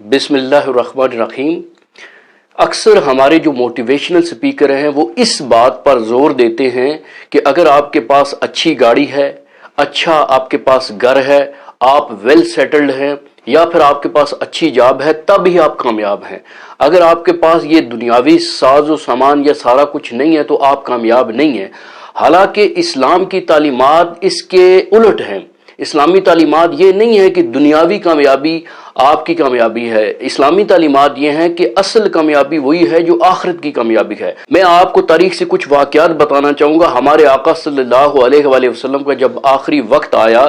बिस्मिल्लाहिर्रहमानिर्रहीम। अक्सर हमारे जो मोटिवेशनल स्पीकर हैं वो इस बात पर जोर देते हैं कि अगर आपके पास अच्छी गाड़ी है, अच्छा आपके पास घर है, आप वेल सेटल्ड हैं, या फिर आपके पास अच्छी जॉब है, तब ही आप कामयाब हैं। अगर आपके पास ये दुनियावी साजो सामान या सारा कुछ नहीं है तो आप कामयाब नहीं हैं। हालांकि इस्लाम की तालीमात इसके उलट हैं। इस्लामी तालीमात ये नहीं है कि दुनियावी कामयाबी आपकी कामयाबी है। इस्लामी तालीमात ये हैं कि असल कामयाबी वही है जो आखिरत की कामयाबी है। मैं आपको तारीख से कुछ वाक़यात बताना चाहूँगा। हमारे आका सल्लल्लाहु अलैहि वसल्लम का जब आखिरी वक्त आया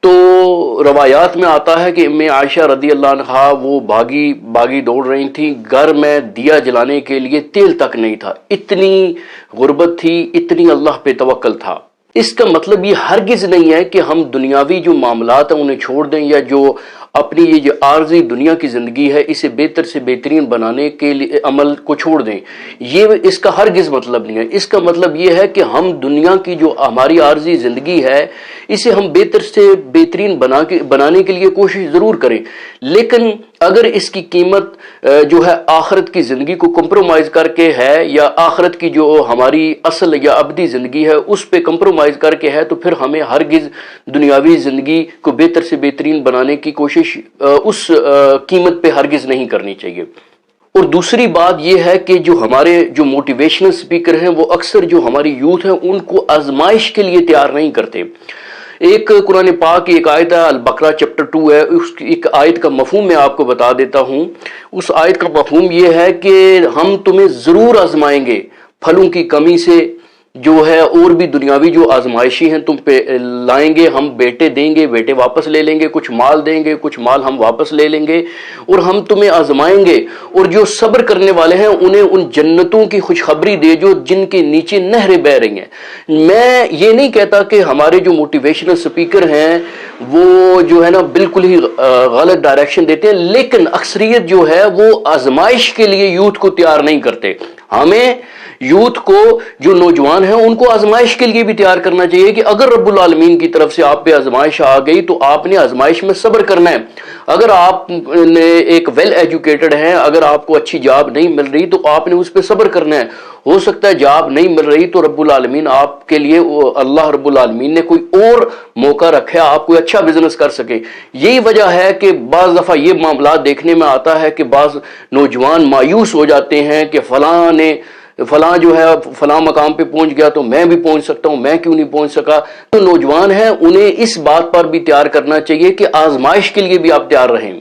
तो रवायात में आता है कि उम्मे आयशा रदी अल्लाह अन्हा वो भागी दौड़ रही थी। घर में दिया जलाने के लिए तेल तक नहीं था। इतनी गुर्बत थी, इतनी अल्लाह पे तवक्कल था। इसका मतलब ये हरगिज नहीं है कि हम दुनियावी जो मामलात हैं उन्हें छोड़ दें, या जो अपनी ये जो आर्जी दुनिया की जिंदगी है इसे बेहतर से बेहतरीन बनाने के लिए अमल को छोड़ दें। ये इसका हरगिज मतलब नहीं है। इसका मतलब ये है कि हम दुनिया की जो हमारी आर्जी जिंदगी है इसे हम बेहतर से बेहतरीन बनाने के लिए कोशिश जरूर करें, लेकिन अगर इसकी कीमत जो है आखिरत की जिंदगी को कंप्रोमाइज करके है, या आखिरत की जो हमारी असल या अबदी जिंदगी है उस पे कंप्रोमाइज करके है, तो फिर हमें हरगिज दुनियावी जिंदगी को बेहतर से बेहतरीन बनाने की कोशिश उस कीमत पे हरगिज नहीं करनी चाहिए। और दूसरी बात यह है कि जो हमारे जो मोटिवेशनल स्पीकर हैं वो अक्सर जो हमारी यूथ है उनको आजमाइश के लिए तैयार नहीं करते। एक कुरान पाक की एक आयत है, अल बकरा चैप्टर 2 है, उस एक आयत का मफहूम मैं आपको बता देता हूं। उस आयत का मफहूम यह है कि हम तुम्हें जरूर आजमाएंगे फलों की कमी से, जो है और भी दुनियावी जो आजमाइशी हैं तुम पे लाएंगे। हम बेटे देंगे, बेटे वापस ले लेंगे, कुछ माल देंगे, कुछ माल हम वापस ले लेंगे, और हम तुम्हें आजमाएंगे। और जो सब्र करने वाले हैं उन्हें उन जन्नतों की खुशखबरी दे जो जिनके नीचे नहरें बह रही हैं। मैं ये नहीं कहता कि हमारे जो मोटिवेशनल स्पीकर हैं वो जो है ना बिल्कुल ही गलत डायरेक्शन देते हैं, लेकिन अक्सरियत जो है वो आजमाइश के लिए यूथ को तैयार नहीं करते। हमें यूथ को, जो नौजवान हैं, उनको आजमाइश के लिए भी तैयार करना चाहिए कि अगर रब्बुल आलमीन की तरफ से आप पे आजमाइश आ गई तो आपने आजमाइश में सब्र करना है। अगर आप एक वेल एजुकेटेड हैं, अगर आपको अच्छी जॉब नहीं मिल रही तो आपने उस पर सब्र करना है। हो सकता है जॉब नहीं मिल रही तो रब्बुल आलमीन आपके लिए, अल्लाह रब्बुल आलमीन ने कोई और मौका रखा है, आप कोई अच्छा बिजनेस कर सके। यही वजह है कि बाज दफा ये मामला देखने में आता है कि बाज नौजवान मायूस हो जाते हैं कि फलां जो है फलां मकाम पे पहुंच गया तो मैं भी पहुंच सकता हूं, मैं क्यों नहीं पहुंच सका। तो नौजवान हैं उन्हें इस बात पर भी तैयार करना चाहिए कि आजमाइश के लिए भी आप तैयार रहें।